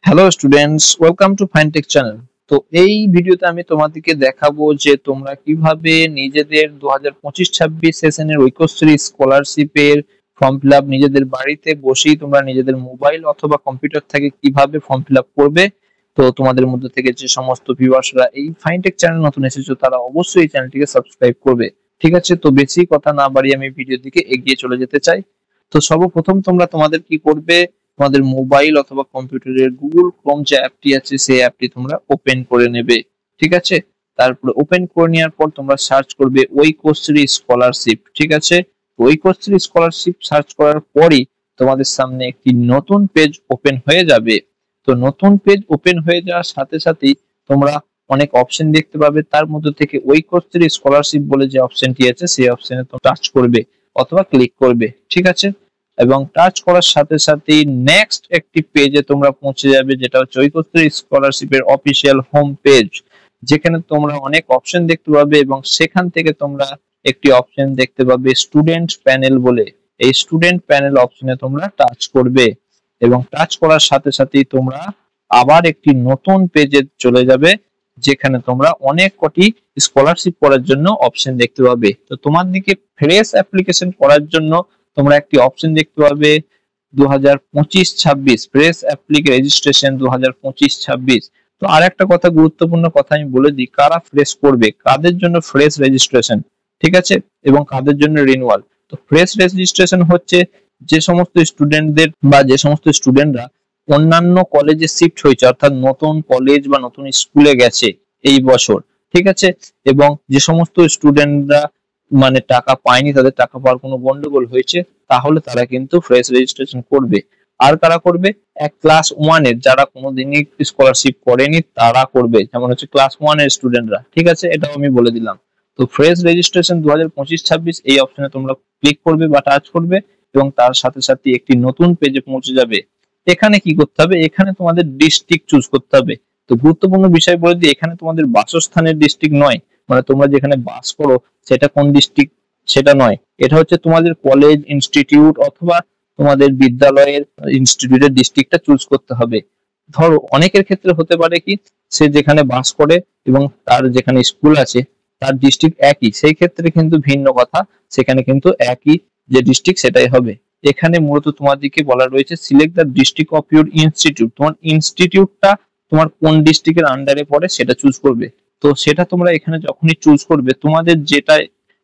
Hello students, welcome to fintech channel. তো এই ভিডিওতে আমি তোমাদেরকে দেখাবো যে তোমরা কিভাবে নিজেদের 2025-26 সেশনের ঐক্যশ্রী স্কলারশিপের ফর্ম ফিল আপ নিজেদের বাড়িতে বসেই তোমরা নিজেদের মোবাইল অথবা কম্পিউটার থেকে কিভাবে ফর্ম ফিল আপ করবে। তো তোমাদের মধ্যে থেকে যে সমস্ত ভিউয়ার্সরা এই ফাইনটেক চ্যানেল নতুন এসেছো তারা অবশ্যই এই চ্যানেলটিকে সাবস্ক্রাইব করবে। ঠিক আছে, তো বেশি কথা না বাড়িয়ে আমি ভিডিওর দিকে এগিয়ে চলে যেতে চাই। তো সর্বপ্রথম তোমাদের কি করবে, তোমাদের মোবাইল অথবা কম্পিউটারের গুগল ক্রোম যে অ্যাপটি আছে সেই অ্যাপটি তোমরা ওপেন করে নেবে। ঠিক আছে, তারপরে ওপেন করে নেওয়ার পর তোমরা সার্চ করবে ঐক্যশ্রী স্কলারশিপ। ঠিক আছে, ঐক্যশ্রী স্কলারশিপ সার্চ করার পরই তোমাদের সামনে একটি নতুন পেজ ওপেন হয়ে যাবে। তো নতুন পেজ ওপেন হয়ে যাওয়ার সাথে সাথেই তোমরা অনেক অপশন দেখতে পাবে, তার মধ্যে থেকে ঐক্যশ্রী স্কলারশিপ বলে যে অপশনটি আছে সেই অপশনে তোমরা টাচ করবে অথবা ক্লিক করবে। ঠিক আছে, এবং টাচ করার সাথে সাথেই নেক্সট একটি পেজে তোমরা পৌঁছে যাবে, যেটা হচ্ছে ঐক্যশ্রী স্কলারশিপের অফিসিয়াল হোম পেজ, যেখানে তোমরা অনেক অপশন দেখতে পাবে এবং সেখান থেকে তোমরা একটি অপশন দেখতে পাবে স্টুডেন্ট প্যানেল বলে। এই স্টুডেন্ট প্যানেল অপশনে তোমরা টাচ করবে এবং টাচ করার সাথে সাথেই তোমরা আবার একটি নতুন পেজে চলে যাবে, যেখানে তোমরা অনেক কটি স্কলারশিপ করার জন্য অপশন দেখতে পাবে। তো তোমার দিকে ফ্রেশ অ্যাপ্লিকেশন করার জন্য তোমরা একটি অপশন দেখতে পাবে 2025-26 ফ্রেশ অ্যাপ্লিক রেজিস্ট্রেশন 2025-26। তো আর একটা কথা, গুরুত্বপূর্ণ কথা আমি বলে দিই, কারা ফ্রেশ করবে, কাদের জন্য ফ্রেশ রেজিস্ট্রেশন, ঠিক আছে, এবং কাদের জন্য রিনিউয়াল। তো ফ্রেশ রেজিস্ট্রেশন হচ্ছে যে সমস্ত স্টুডেন্টদের বা যে সমস্ত স্টুডেন্টরা অন্যান্য কলেজে শিফট হয়েছে, অর্থাৎ নতুন কলেজ বা নতুন স্কুলে গেছে এই বছর। ঠিক আছে, এবং যে সমস্ত স্টুডেন্টরা মানে টাকা পায়নি, তাদের টাকা পাওয়ার কোনো গন্ডগোল হয়েছে, তাহলে তারা কিন্তু ফ্রেশ রেজিস্ট্রেশন করবে। আর কারা করবে, এক ক্লাস 1 এর যারা কোনোদিনই স্কলারশিপ করেনি তারা করবে, যেমন হচ্ছে ক্লাস 1 এর স্টুডেন্টরা। ঠিক আছে, এটাও আমি বলে দিলাম। তো ফ্রেশ রেজিস্ট্রেশন 2025-26 এই অপশনে তোমরা ক্লিক করবে বা টাচ করবে এবং তার সাথে সাথে একটি নতুন পেজে পৌঁছে যাবে। এখানে কি করতে হবে, এখানে তোমাদের ডিস্ট্রিক্ট চুজ করতে হবে। তো গুরুত্বপূর্ণ বিষয় বলে দিই, এখানে তোমাদের বাসস্থানের ডিস্ট্রিক্ট নয়, মানে তোমরা যেখানে বাস করো সেটা কোন ডিস্ট্রিক্ট সেটা নয়, এটা হচ্ছে তোমাদের কলেজ, ইনস্টিটিউট অথবা তোমাদের বিদ্যালয়ের ইনস্টিটিউটের ডিস্ট্রিক্টটা চুজ করতে হবে। ধরো অনেকের ক্ষেত্রে হতে পারে কি, সে যেখানে বাস করে এবং তার যেখানে স্কুল আছে তার ডিস্ট্রিক্ট একই, সেই ক্ষেত্রে কিন্তু ভিন্ন কথা, সেখানে কিন্তু একই যে ডিস্ট্রিক্ট সেটাই হবে। এখানে মূলত তোমাদেরকে বলা রয়েছে select the district of your institute, তোমার ইনস্টিটিউটটা তোমার কোন ডিস্ট্রিক্টের আন্ডারে পড়ে সেটা চুজ করবে। তো সেটা তোমরা এখানে যখনই চুজ করবে, তোমাদের যেটা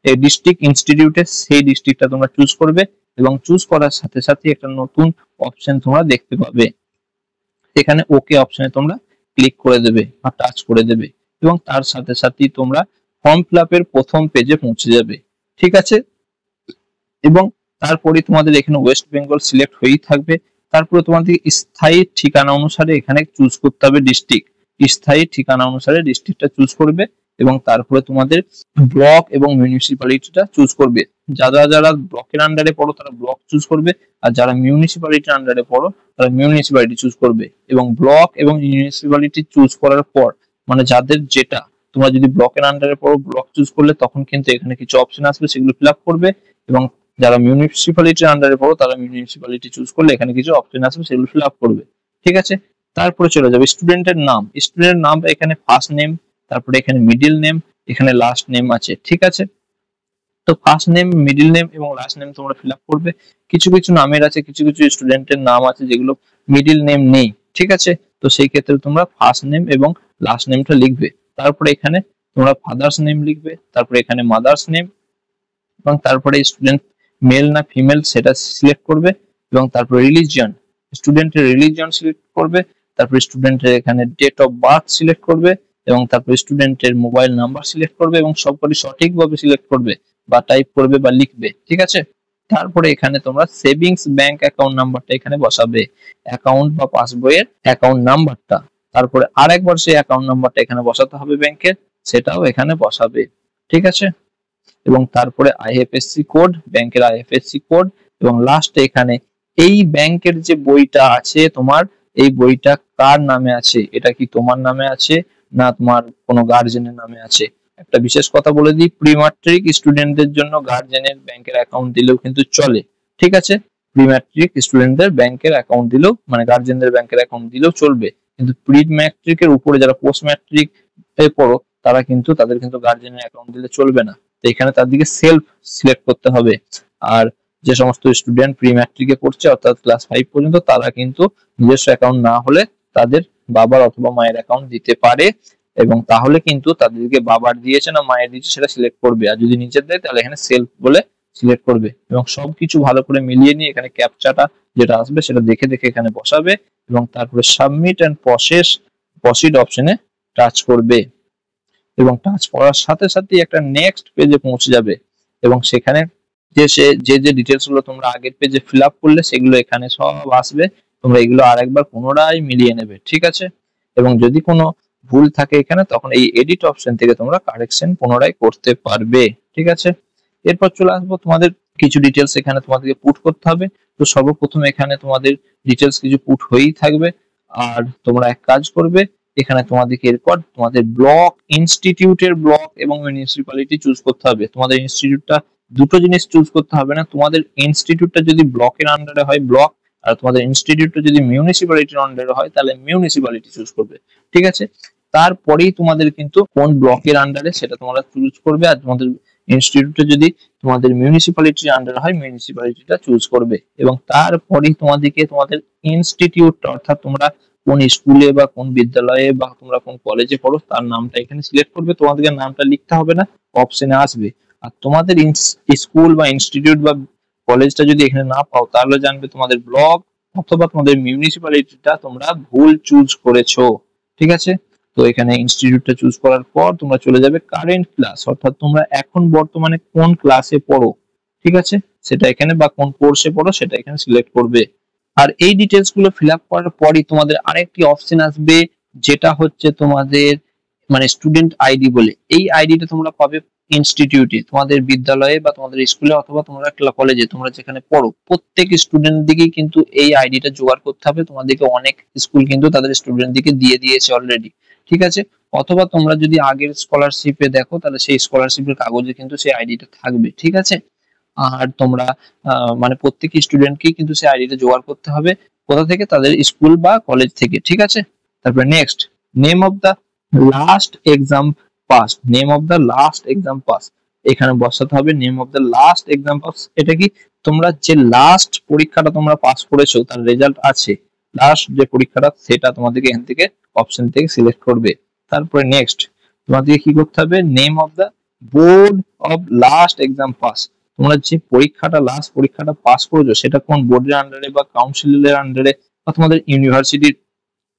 ডিস্ট্রিক্ট ইনস্টিটিউটে সেই ডিস্ট্রিক্টটা তোমরা চুজ করবে এবং চুজ করার সাথে সাথে একটা নতুন অপশন তোমরা দেখতে পাবে। এখানে ওকে অপশনে তোমরা ক্লিক করে দেবে বা টাচ করে দেবে এবং তার সাথে সাথেই তোমরা ফর্ম ফিল আপের প্রথম পেজে পৌঁছে যাবে। ঠিক আছে, এবং তারপরে তোমাদের এখানে ওয়েস্ট বেঙ্গল সিলেক্ট হয়েই থাকবে। তারপরে তোমাদের স্থায়ী ঠিকানা অনুসারে এখানে চুজ করতে হবে ডিস্ট্রিক্ট, স্থায়ী ঠিকানা অনুসারে ডিস্ট্রিক্টটা চুজ করবে এবং তারপরে তোমাদের ব্লক এবং মিউনিসিপ্যালিটিটা চুজ করবে। যারা যারা ব্লকের আন্ডারে পড়ো তারা ব্লক চুজ করবে, আর যারা মিউনিসিপ্যালিটির আন্ডারে পড়ো তারা মিউনিসিপ্যালিটি চুজ করবে। এবং ব্লক এবং মিউনিসিপ্যালিটি চুজ করার পর, মানে যাদের যেটা, তোমরা যদি ব্লকের আন্ডারে পড়ো ব্লক চুজ করলে তখন কিন্তু এখানে কিছু অপশন আসবে, সেগুলো ফিল আপ করবে, এবং যারা মিউনিসিপ্যালিটির আন্ডারে পড়ো তারা মিউনিসিপ্যালিটি চুজ করলে এখানে কিছু অপশন আসবে, সেগুলো ফিল আপ করবে। ঠিক আছে, তারপরে চলে যাবে স্টুডেন্টের নাম। স্টুডেন্টের নাম এখানে ফার্স্ট নেম, তারপরে এখানে মিডল নেম, এখানে লাস্ট নেম আছে। ঠিক আছে, তো ফার্স্ট নেম, মিডল নেম এবং লাস্ট নেম তোমরা ফিল আপ করবে। কিছু কিছু নামের আছে, কিছু কিছু স্টুডেন্টের নাম আছে যেগুলো মিডল নেম নেই। ঠিক আছে, তো সেই ক্ষেত্রে তোমরা ফার্স্ট নেম এবং লাস্ট নেমটা লিখবে। তারপরে এখানে তোমরা ফাদার্স নেম লিখবে, তারপরে এখানে মাদার্স নেম, এবং তারপরে স্টুডেন্ট মেল না ফিমেল সেটা সিলেক্ট করবে, এবং তারপর রিলিজিয়ন, স্টুডেন্টের রিলিজিয়ন সিলেক্ট করবে, তারপর স্টুডেন্টের এখানে ডেট অফ বার্থ সিলেক্ট করবে, এবং তারপর স্টুডেন্টের মোবাইল নাম্বার সিলেক্ট করবে এবং সবকটি সঠিকভাবে সিলেক্ট করবে বা টাইপ করবে বা লিখবে। ঠিক আছে, তারপরে এখানে তোমরা সেভিংস ব্যাংক অ্যাকাউন্ট নাম্বারটা এখানে বসাবে, অ্যাকাউন্ট বা পাসবইয়ের অ্যাকাউন্ট নাম্বারটা। তারপরে আরেকবার সেই অ্যাকাউন্ট নাম্বারটা এখানে বসাতে হবে ব্যাংকের, সেটাও এখানে বসাবে। ঠিক আছে, এবং তারপরে আইএফএসসি কোড, ব্যাংকের আইএফএসসি কোড, এবং লাস্টে এখানে এই ব্যাংকের যে বইটা আছে তোমার, এই বইটা কার নামে আছে, এটা কি তোমার নামে আছে না তোমার কোনো গার্জেনের নামে আছে। একটা বিশেষ কথা বলে দিই, প্রি ম্যাট্রিক স্টুডেন্টদের জন্য গার্জেনের ব্যাংকের অ্যাকাউন্ট দিলেও কিন্তু চলে। ঠিক আছে, প্রি ম্যাট্রিক স্টুডেন্টদের ব্যাংকের অ্যাকাউন্ট দিলেও মানে গার্জেনদের ব্যাংকের অ্যাকাউন্ট দিলেও চলবে, কিন্তু প্রি ম্যাট্রিকের উপরে যারা পোস্ট ম্যাট্রিক এ পড়ো তারা কিন্তু তাদের কিন্তু গার্জেনের অ্যাকাউন্ট দিলে চলবে না। তো এখানে তার দিকে সেলফ সিলেক্ট করতে হবে। আর যে সমস্ত স্টুডেন্ট প্রি ম্যাট্রিকে পড়ছে অর্থাৎ ক্লাস 5 পর্যন্ত তারা কিন্তু নিজস্ব অ্যাকাউন্ট না হলে তাদের বাবার অথবা মায়ের অ্যাকাউন্ট দিতে পারে, এবং তাহলে কিন্তু তাদেরকে বাবার দিয়েছে না মায়ের দিয়েছে সেটা সিলেক্ট করবে, আর যদি নিজের দেয় তাহলে এখানে সেলফ বলে সিলেক্ট করবে। এবং সবকিছু ভালো করে মিলিয়ে নিয়ে এখানে ক্যাপচাটা যেটা আসবে সেটা দেখে দেখে এখানে বসাবে, এবং তারপরে সাবমিট এন্ড প্রসিড অপশনে টাচ করবে, এবং টাচ করার সাথে সাথে একটা নেক্সট পেজে পৌঁছে যাবে, এবং সেখানে যে ডিটেলস গুলো তোমরা আগের পেজে ফিল আপ করলে সেগুলো এখানে সব আসবে। তোমরা এগুলো আরেকবার পুনরায় মিলিয়ে নেবে, ঠিক আছে। এবং যদি কোনো ভুল থাকে এখানে তখন এই এডিট অপশন থেকে তোমরা কারেকশন পুনরায় করতে পারবে, ঠিক আছে। এরপর চলে আসবো তোমাদের কিছু ডিটেলস এখানে তোমাদেরকে পুট করতে হবে। তো সর্বপ্রথম এখানে তোমাদের ডিটেলস কিছু পুট হয়েই থাকবে, আর তোমরা এক কাজ করবে এখানে তোমাদেরকে এরপর তোমাদের ব্লক, ইনস্টিটিউটের ব্লক এবং মিউনিসিপ্যালিটি চুজ করতে হবে। তোমাদের ইনস্টিটিউটটা দুটো জিনিস চুজ করতে হবে না, তোমাদের ইনস্টিটিউটটা যদি ব্লকের আন্ডারে হয় ব্লক, আর তোমাদের ইনস্টিটিউটটা যদি মিউনিসিপ্যালিটির আন্ডারে হয় তাহলে মিউনিসিপ্যালিটি চুজ করবে, ঠিক আছে। তারপরেই তোমাদের কিন্তু কোন ব্লকের আন্ডারে সেটা তোমরা চুজ করবে, আর তোমাদের ইনস্টিটিউটটা যদি তোমাদের মিউনিসিপ্যালিটির আন্ডারে হয় মিউনিসিপ্যালিটিটা চুজ করবে, এবং তারপরেই তোমাদেরকে তোমাদের ইনস্টিটিউট অর্থাৎ তোমরা কোন স্কুলে বা কোন বিদ্যালয়ে বা তোমরা কোন কলেজে পড়ো তার নামটা এখানে সিলেক্ট করবে। তোমাদেরকে নামটা লিখতে হবে না, অপশনে আসবে। আর তোমাদের স্কুল বা ইনস্টিটিউট বা কলেজটা যদি এখানে না পাও তাহলে জানবে তোমাদের ব্লক অথবা তোমাদের মিউনিসিপ্যালিটিটা তোমরা ভুল চুজ করেছো, ঠিক আছে। তো এখানে ইনস্টিটিউটটা চুজ করার পর তোমরা চলে যাবে কারেন্ট ক্লাস, অর্থাৎ তোমরা এখন বর্তমানে কোন ক্লাসে পড়ো, ঠিক আছে, সেটা এখানে বা কোন কোর্সে পড়ো সেটা এখানে সিলেক্ট করবে। আর এই ডিটেলস গুলো ফিল আপ করার পরই তোমাদের আরেকটি অপশন আসবে যেটা হচ্ছে তোমাদের মানে স্টুডেন্ট আইডি বলে। এই আইডিটা তোমরা পাবে ইনস্টিটিউটে, তোমাদের বিদ্যালয়ে বা তোমাদের স্কুলে অথবা তোমরা কলেজে তোমরা যেখানে পড়ো প্রত্যেক স্টুডেন্ট দিকেই কিন্তু এই আইডিটা জোগাড় করতে হবে। তোমাদেরকে অনেক স্কুল কিন্তু তাদের স্টুডেন্ট দিকে দিয়ে দিয়েছে অলরেডি, ঠিক আছে। অথবা তোমরা যদি আগের স্কলারশিপে দেখো তাহলে সেই স্কলারশিপের কাগজে কিন্তু সেই আইডিটা থাকবে, ঠিক আছে। আর তোমরা মানে প্রত্যেক স্টুডেন্টকেই কিন্তু সেই আইডিটা জোগাড় করতে হবে, কোথা থেকে, তাদের স্কুল বা কলেজ থেকে, ঠিক আছে। তারপরে next, name of the last exam pass, name of the last exam pass এখানে বসাতে হবে name of the last exam pass. এটা কি, তোমরা যে লাস্ট পরীক্ষাটা তোমরা পাস করেছো তার রেজাল্ট আছে, লাস্ট যে পরীক্ষাটা সেটা তোমাদেরকে এখান থেকে অপশন থেকে সিলেক্ট করবে। তারপরে নেক্সট তোমাদেরকে কি করতে হবে, name of the board of last exam pass, তোমরা যে পরীক্ষাটা লাস্ট পরীক্ষাটা পাস করেছো সেটা কোন বোর্ডের আন্ডারে বা কাউন্সিলের আন্ডারে বা তোমাদের ইউনিভার্সিটির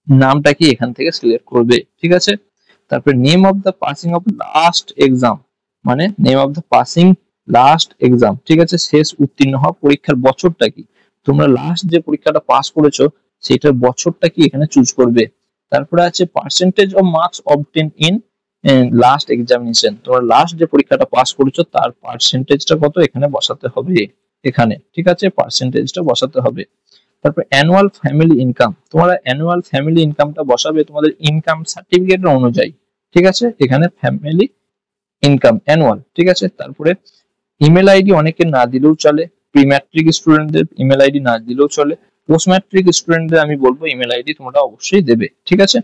নামটা কি এখান থেকে সিলেক্ট করবে, ঠিক আছে। তারপরে name of the passing of last exam, মানে name of the passing last exam, ঠিক আছে, শেষ উত্তীর্ণ হওয়া পরীক্ষার বছরটা কি, তোমরা লাস্ট যে পরীক্ষাটা পাস করেছো সেটার বছরটা কি এখানে চুজ করবে। তারপরে আছে percentage of marks obtain in last examination, তোমরা লাস্ট যে পরীক্ষাটা পাস করেছো তার পার্সেন্টেজটা কত এখানে বসাতে হবে এখানে, ঠিক আছে, পার্সেন্টেজটা বসাতে হবে। তারপর অ্যানুয়াল ফ্যামিলি ইনকাম, তোমরা অ্যানুয়াল ফ্যামিলি ইনকামটা বসাবে তোমাদের ইনকাম সার্টিফিকেট অনুযায়ী, ঠিক আছে, এখানে ফ্যামিলি ইনকাম অ্যানুয়াল, ঠিক আছে। তারপরে ইমেল আইডি অনেকে না দিলেও চলে, প্রি ম্যাট্রিক স্টুডেন্টদের ইমেল আইডি না দিলেও চলে, পোস্ট ম্যাট্রিক স্টুডেন্টদের আমি বলবো ইমেল আইডি তোমরা অবশ্যই দেবে, ঠিক আছে।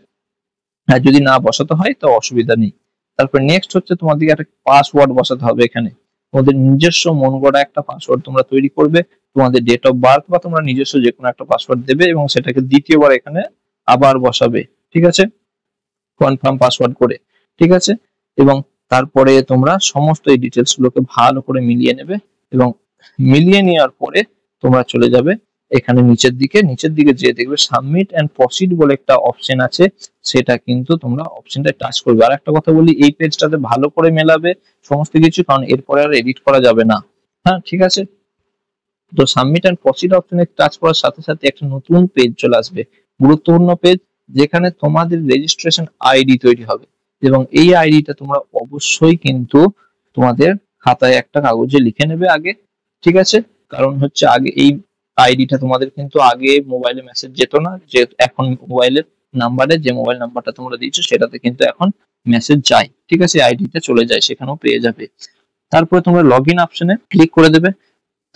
আর যদি না বসাতে হয় তো অসুবিধা নেই। তারপর নেক্সট হচ্ছে তোমাদেরকে একটা পাসওয়ার্ড বসাতে হবে এখানে, তোমাদের নিজস্ব মন গড়া একটা পাসওয়ার্ড তোমরা তৈরি করবে, তোমাদের ডেট অফ বার্থ বা তোমরা নিজস্ব যে কোনো একটা পাসওয়ার্ড দেবে এবং সেটাকে দ্বিতীয়বার এখানে আবার বসাবে, ঠিক আছে, কনফার্ম পাসওয়ার্ড করে, ঠিক আছে। এবং তারপরে তোমরা সমস্ত এই ডিটেলস গুলোকে ভালো করে মিলিয়ে নেবে, এবং মিলিয়ে নেওয়ার পরে তোমরা চলে যাবে এখানে নিচের দিকে যে দেখবে সাবমিট এন্ড প্রসিড বলে একটা অপশন আছে, সেটা কিন্তু তোমরা অপশনটা টাচ করবে। আর একটা কথা বলি, এই পেজটাতে ভালো করে মেলাবে সমস্ত কিছু, কারণ এরপরে আর এডিট করা যাবে না, হ্যাঁ, ঠিক আছে। তো সাবমিট এন্ড প্রসিড অপশনে টাচ করার সাথে সাথে একটা নতুন পেজ চলে আসবে, গুরুত্বপূর্ণ পেজ, যেখানে তোমাদের রেজিস্ট্রেশন আইডি তৈরি হবে, এবং এই আইডিটা তোমরা অবশ্যই কিন্তু তোমাদের খাতায় একটা কাগজে লিখে নেবে আগে, ঠিক আছে। কারণ হচ্ছে আগে এই আইডিটা তোমাদের কিন্তু আগে মোবাইলে মেসেজ যেত না, যে এখন মোবাইলের নাম্বারে যে মোবাইল নাম্বারটা তোমরা দিয়েছো সেটাতে কিন্তু এখন মেসেজ যায়, ঠিক আছে, আইডিটা চলে যায়, সেখানেও পেয়ে যাবে। তারপরে তোমরা লগইন অপশনে ক্লিক করে দেবে।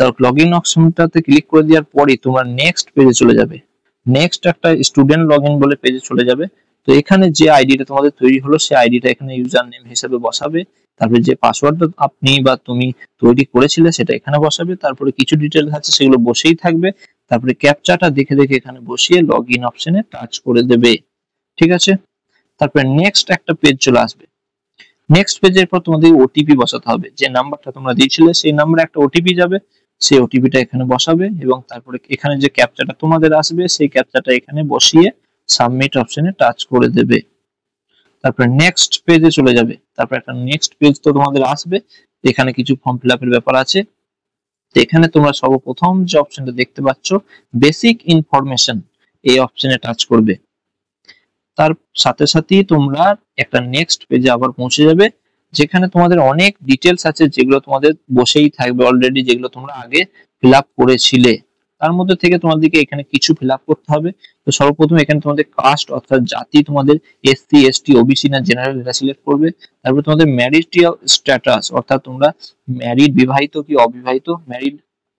তারপর লগইন অপশনটাতে ক্লিক করে দেওয়ার পরে তোমরা নেক্সট পেজে চলে যাবে। নেক্সট একটা স্টুডেন্ট লগইন বলে পেজে চলে যাবে। তো এখানে যে আইডিটা তোমাদের তৈরি হলো সেই আইডিটা এখানে ইউজার নেম হিসেবে বসাবে। তারপরে যে পাসওয়ার্ডটা আপনি বা তুমি তৈরি করেছিলে সেটা এখানে বসাবে। তারপরে কিছু ডিটেইলস আছে সেগুলো বসেই থাকবে। তারপরে ক্যাপচাটা দেখে দেখে এখানে বসিয়ে লগইন অপশনে টাচ করে দেবে। ঠিক আছে, তারপরে নেক্সট একটা পেজ চলে আসবে। নেক্সট পেজের পর তোমাদের ওটিপি বসাতে হবে। যে নাম্বারটা তোমরা দিয়েছিলে সেই নাম্বারে একটা ওটিপি যাবে, সেই ওটিপিটা এখানে বসাবে এবং তারপরে এখানে যে ক্যাপচাটা তোমাদের আসবে সেই ক্যাপচাটা এখানে বসিয়ে সাবমিট অপশনে টাচ করে দেবে। তারপরে নেক্সট পেজে চলে যাবে। তারপর একটা নেক্সট পেজ তো তোমাদের আসবে, এখানে কিছু ফর্ম ফিল আপের ব্যাপার আছে। তো এখানে তোমরা সর্বপ্রথম যে অপশনটা দেখতে পাচ্ছ বেসিক ইনফরমেশন, এই অপশনে টাচ করবে। তার সাথে সাথেই তোমরা একটা নেক্সট পেজে আবার পৌঁছে যাবে, যেখানে তোমাদের অনেক ডিটেলস আছে যেগুলো তোমাদের বসেই থাকবে অলরেডি, যেগুলো তোমরা আগে ফিল আপ করেছিলে। তার মধ্যে থেকে তোমাদেরকে এখানে কিছু ফিল আপ করতে হবে। তো সর্বপ্রথম এখানে তোমাদের কাস্ট অর্থাৎ জাতি তোমাদের এসসি এসটি ওবিসি না জেনারেল এটা সিলেক্ট করবে। তারপর তোমাদের ম্যারিটাল স্ট্যাটাস অর্থাৎ তোমরা ম্যারিড বিবাহিত কি অবিবাহিত, ম্যারিড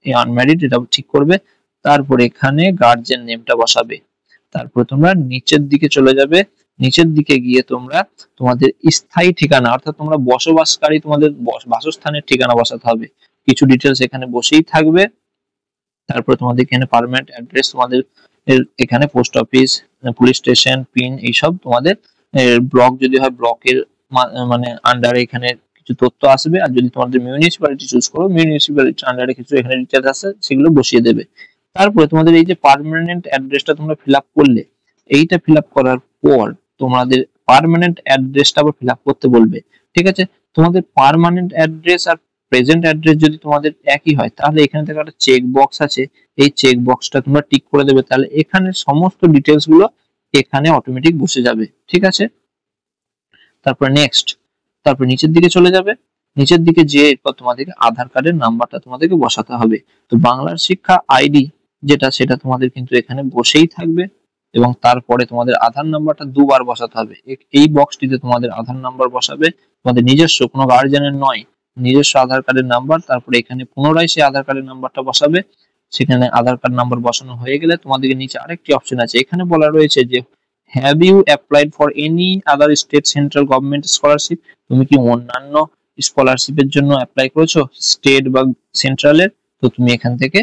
আনম্যারিড এটা ঠিক করবে। তারপর এখানে গার্জিয়ান নেমটা বসাবে। তারপরে তোমরা নিচের দিকে চলে যাবে। নিচের দিকে গিয়ে তোমরা তোমাদের স্থায়ী ঠিকানা অর্থাৎ তোমরা বসবাসকারী তোমাদের বাসস্থানের ঠিকানা বসাতে হবে। কিছু ডিটেলস এখানে বসেই থাকবে। তারপরে তোমাদের এখানে পার্মানেন্ট অ্যাড্রেস, তোমাদের এখানে post office, police station, pin এইসব তোমাদের ব্লক যদি হয় ব্লকের মানে আন্ডারে এখানে কিছু তথ্য আসবে। আর যদি তোমাদের মিউনিসিপ্যালিটি চুজ করো মিউনিসিপ্যালিটি আন্ডারে কিছু এখানে ডিটেলস আছে সেগুলো বসিয়ে দেবে। তারপরে তোমাদের এই যে পার্মানেন্ট অ্যাড্রেসটা তোমরা ফিল আপ করলে, এইটা ফিল আপ করার পর তোমাদের পার্মানেন্ট অ্যাড্রেসটা আবার ফিল আপ করতে বলবে। ঠিক আছে, তোমাদের পার্মানেন্ট অ্যাড্রেস আর প্রেজেন্ট অ্যাড্রেস যদি তোমাদের একই হয় তাহলে এখানে থেকে একটা চেক বক্স আছে, এই চেক বক্সটা তোমরা টিক করে দেবে। তাহলে এখানে সমস্ত ডিটেলস গুলো এখানে অটোমেটিক বসে যাবে। ঠিক আছে, তারপর নেক্সট, তারপর নিচের দিকে চলে যাবে। নিচের দিকে যে এরপর তোমাদেরকে আধার কার্ডের নাম্বারটা তোমাদেরকে বসাতে হবে। তো বাংলার শিক্ষা আইডি যেটা সেটা তোমাদের কিন্তু এখানে বসেই থাকবে এবং তারপরে তোমাদের আধার নাম্বারটা দুবার বসাতে হবে। এই বক্সটিতে তোমাদের আধার নাম্বার বসাবে, তোমাদের নিজস্ব কোনো গার্জিয়ানের নয়, নিজস্ব আধার কার্ডের নাম্বার। তারপরে এখানে পুনরায় সেই আধার কার্ডের নাম্বারটা বসাবে। সেখানে আধার কার্ড নাম্বার বসানো হয়ে গেলে তোমাদেরকে নিচে আরেকটি অপশন আছে, এখানে বলা রয়েছে যে have you applied for any other state central government scholarship, তুমি কি অন্যান্য স্কলারশিপের জন্য অ্যাপ্লাই করেছো স্টেট বা সেন্ট্রালের? তো তুমি এখান থেকে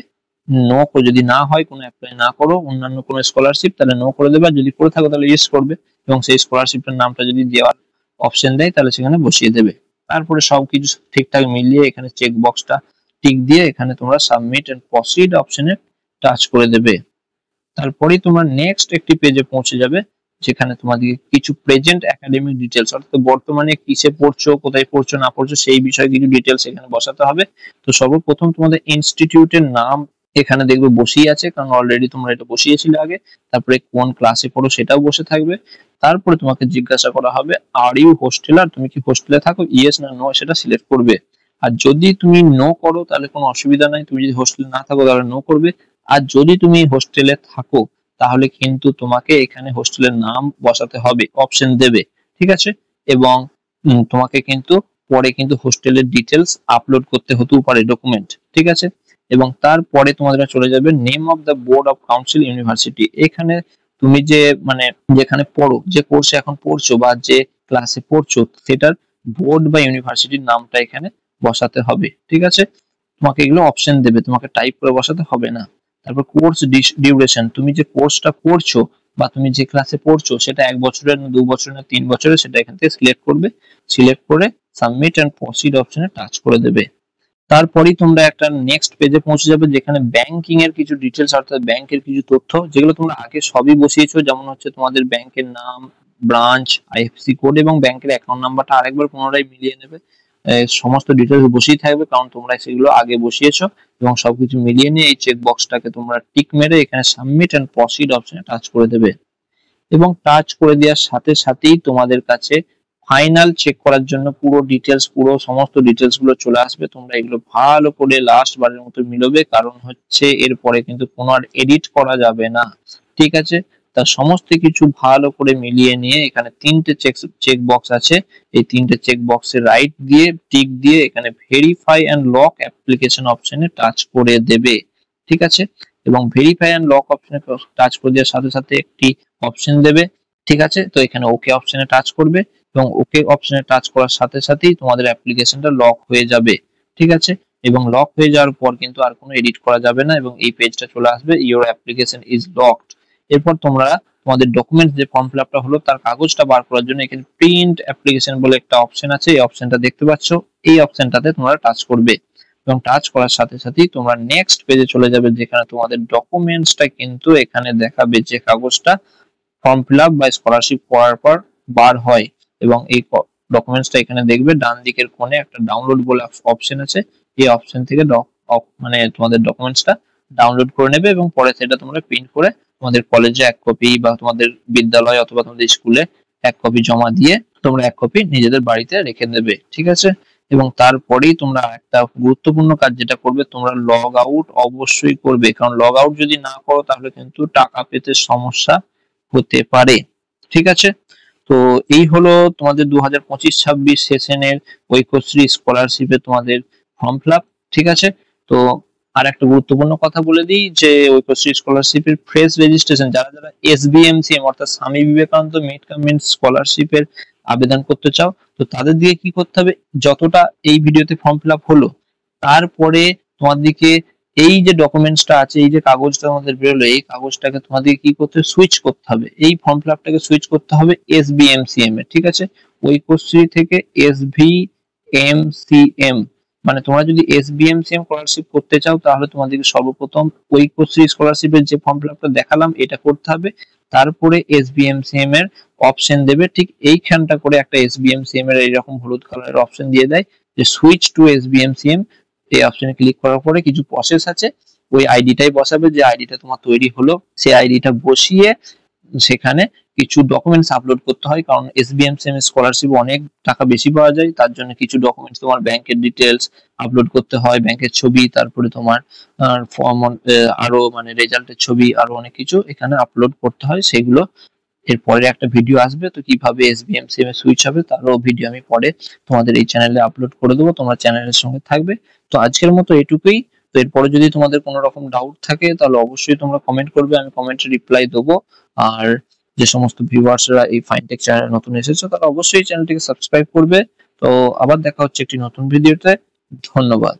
নো, যদি না হয় কোনো অ্যাপ্লাই না করো অন্যান্য কোনো স্কলারশিপ তাহলে নো করে দেবে, আর যদি করে থাকো তাহলে ইয়েস করবে এবং সেই স্কলারশিপের নামটা যদি দেওয়ার অপশন দেয় তাহলে সেখানে বসিয়ে দেবে। তারপরে সবকিছু ঠিকঠাক মিলিয়ে এখানে চেক বক্সটা টিক দিয়ে এখানে তোমরা সাবমিট এন্ড প্রসিড অপশনে টাচ করে দেবে। তারপরেই তোমরা নেক্সট একটি পেজে পৌঁছে যাবে, যেখানে তোমাদের কিছু প্রেজেন্ট একাডেমিক ডিটেলস অর্থাৎ বর্তমানে কিসে পড়ছো, কোথায় পড়ছো না পড়ছো সেই বিষয়ে কিছু ডিটেলস এখানে বসাতে হবে। তো সর্বপ্রথম তোমাদের ইনস্টিটিউটের নাম এখানে দেখবে বসেই আছে, কারণ অলরেডি তোমরা এটা বসিয়েছিলে আগে। তারপরে কোন ক্লাসে পড়ো সেটাও বসে থাকবে। তারপরে তোমাকে জিজ্ঞাসা করা হবে আর ইউ হোস্টেলার, তুমি কি হোস্টেলে থাকো, ইয়েস না নো সেটা সিলেক্ট করবে। আর যদি তুমি নো করো তাহলে কোনো অসুবিধা নাই, তুমি যদি হোস্টেলে না থাকো তাহলে নো করবে। আর যদি তুমি হোস্টেলে থাকো তাহলে কিন্তু তোমাকে এখানে হোস্টেলের নাম বসাতে হবে, অপশন দেবে। ঠিক আছে, এবং তোমাকে কিন্তু পরে কিন্তু হোস্টেলের ডিটেলস আপলোড করতে হতেও পারে ডকুমেন্ট। ঠিক আছে, এবং তারপরে তোমাদের চলে যাবে name of the board of council university. এখানে তুমি যে মানে যেখানে পড়ো, যে কোর্সে এখন পড়ছো বা যে ক্লাসে পড়ছো সেটার বোর্ড বা ইউনিভার্সিটির নামটা এখানে বসাতে হবে। ঠিক আছে, তোমাকে এগুলো অপশন দেবে, তোমাকে টাইপ করে বসাতে হবে না। তারপর কোর্স ডিউরেশন, তুমি যে কোর্সটা করছো বা তুমি যে ক্লাসে পড়ছো সেটা 1 বছরের না 2 বছরের না 3 বছরের সেটা এখান থেকে সিলেক্ট করবে। সিলেক্ট করে সাবমিট এন্ড প্রসিড অপশনে টাচ করে দেবে। তারপরেই তোমরা একটা নেক্সট পেজে পৌঁছে যাবে, যেখানে ব্যাংকিং এর কিছু ডিটেলস অর্থাৎ ব্যাংকের কিছু তথ্য যেগুলো তোমরা আগে সবই বসিয়েছো, যেমন হচ্ছে তোমাদের ব্যাংকের নাম, ব্রাঞ্চ, আইএফএসসি কোড এবং ব্যাংকের অ্যাকাউন্ট নাম্বারটা আরেকবার পুনরায় মিলিয়ে নেবে। সমস্ত ডিটেলস বসিয়ে থাকবে কারণ তোমরা সেগুলো আগে বসিয়েছো, এবং সবকিছু মিলিয়ে নিয়ে এই চেক বক্সটাকে তোমরা টিক মেরে এখানে সাবমিট এন্ড প্রসিড অপশনে টাচ করে দেবে। এবং টাচ করে দেওয়ার সাথে সাথেই তোমাদের কাছে ফাইনাল চেক করার জন্য পুরো ডিটেলস, পুরো সমস্ত ডিটেলস গুলো চলে আসবে। তোমরা এগুলো ভালো করে লাস্ট বারের মতো মিলবে, কারণ হচ্ছে এরপরে কিন্তু কোনো আর এডিট করা যাবে না। ঠিক আছে, তার সমস্ত কিছু ভালো করে মিলিয়ে নিয়ে এখানে তিনটে চেক বক্স আছে, এই তিনটে চেক বক্সে রাইট দিয়ে টিক দিয়ে এখানে ভেরিফাই এন্ড লক অ্যাপ্লিকেশন অপশনে টাচ করে দেবে। ঠিক আছে, এবং ভেরিফাই এন্ড লক অপশনে টাচ করে দেওয়ার সাথে সাথে একটি অপশন দেবে। ঠিক আছে, তো এখানে ওকে অপশনে টাচ করবে এবং ওকে অপশনে টাচ করার সাথে সাথেই তোমাদের অ্যাপ্লিকেশনটা লক হয়ে যাবে। ঠিক আছে, এবং লক হয়ে যাওয়ার পর কিন্তু আর কোনো এডিট করা যাবে না এবং এই পেজটা চলে আসবে, ইওর অ্যাপ্লিকেশন ইজ লকড। এরপর তোমরা তোমাদের ডকুমেন্টস যে ফর্ম ফিল আপটা হলো তার কাগজটা বার করার জন্য এখানে প্রিন্ট অ্যাপ্লিকেশন বলে একটা অপশন আছে, এই অপশনটা দেখতে পাচ্ছ, এই অপশনটাতে তোমরা টাচ করবে এবং টাচ করার সাথে সাথেই তোমরা নেক্সট পেজে চলে যাবে, যেখানে তোমাদের ডকুমেন্টসটা কিন্তু এখানে দেখাবে, যে কাগজটা ফর্ম ফিল আপ বা স্কলারশিপ করার পর বার হয়। এবং এই ডকুমেন্টসটা এখানে দেখবে ডান দিকের কোণে একটা ডাউনলোড বলে অপশন আছে, এই অপশন থেকে মানে তোমাদের ডকুমেন্টসটা ডাউনলোড করে নেবে এবং পরে সেটা তোমরা প্রিন্ট করে তোমাদের কলেজে এক কপি বা তোমাদের বিদ্যালয় অথবা তোমাদের স্কুলে এক কপি জমা দিয়ে তোমরা এক কপি নিজেদের বাড়িতে রেখে দেবে। ঠিক আছে, এবং তারপরেই তোমরা একটা গুরুত্বপূর্ণ কাজ যেটা করবে, তোমরা লগ আউট অবশ্যই করবে, কারণ লগ আউট যদি না করো তাহলে কিন্তু টাকা পেতে সমস্যা হতে পারে। ঠিক আছে, তো এই হলো তোমাদের 2025-26 সেশনের ঐক্যশ্রী স্কলারশিপে তোমাদের ফর্ম ফিল আপ। ঠিক আছে, তো আর একটা গুরুত্বপূর্ণ কথা বলে দিই যে ঐক্যশ্রী স্কলারশিপের ফ্রেশ রেজিস্ট্রেশন যারা যারা এসবিএমসিএম অর্থাৎ স্বামী বিবেকানন্দ মিড কমিউনিটি স্কলারশিপের আবেদন করতে চাও, তো তাদের দিকে কি করতে হবে, যতটা এই ভিডিওতে ফর্ম ফিল আপ হলো তারপরে তোমাদেরকে এই যে ডকুমেন্টসটা আছে, এই যে কাগজটা আমাদের বেরোলো, এই কাগজটাকে তোমাদের কি করতে হবে, সুইচ করতে হবে, এই ফর্ম ফিল আপটাকে সুইচ করতে হবে এসবিএমসিএম এ। ঠিক আছে, ঐক্যশ্রী থেকে এসভিএমসিএম, মানে তোমরা যদি এসবিএমসিএম স্কলারশিপ করতে চাও তাহলে তোমাদেরকে সর্বপ্রথম ঐক্যশ্রী স্কলারশিপের যে ফর্ম ফিল আপটা দেখালাম এটা করতে হবে, তারপরে এসবিএমসিএম এর অপশন দেবে। ঠিক এইখানটা করে একটা এসবিএমসিএম এর এইরকম হলুদ কালারের অপশন দিয়ে দেয় যে সুইচ টু এসবিএমসিএম, এই অপশনে ক্লিক করার পরে কিছু প্রসেস আছে, ওই আইডিটাই বসাবে, যে আইডিটা তোমার তৈরি হলো সেই আইডিটা বসিয়ে সেখানে কিছু ডকুমেন্টস আপলোড করতে হয়, কারণ এসবিএমসিএম স্কলারশিপ অনেক টাকা বেশি পাওয়া যায়, তার জন্য কিছু ডকুমেন্টস তোমার ব্যাংকের ডিটেলস আপলোড করতে হয়, ব্যাংকের ছবি, তারপরে তোমার ফর্ম, আরো মানে রেজাল্টের ছবি, আরো অনেক কিছু এখানে আপলোড করতে হয়। সেগুলো এরপরে একটা ভিডিও আসবে, তো কিভাবে এসবিএমসিএম এ সুইচ হবে তারও ভিডিও আমি পরে তোমাদের এই চ্যানেলে আপলোড করে দেবো, তোমরা চ্যানেলের সঙ্গে থাকবে। তো আজকের মতো এটুকুই। তো এরপরে যদি তোমাদের কোনো রকম ডাউট থাকে তাহলে অবশ্যই তোমরা কমেন্ট করবে, আমি কমেন্টে রিপ্লাই দেবো। আর যে সমস্ত ভিউয়ার্সরা এই ফাইনটেক চ্যানেলে নতুন এসেছে তারা অবশ্যই চ্যানেলটিকে সাবস্ক্রাইব করবে। তো আবার দেখা হচ্ছে একটি নতুন ভিডিওতে। ধন্যবাদ।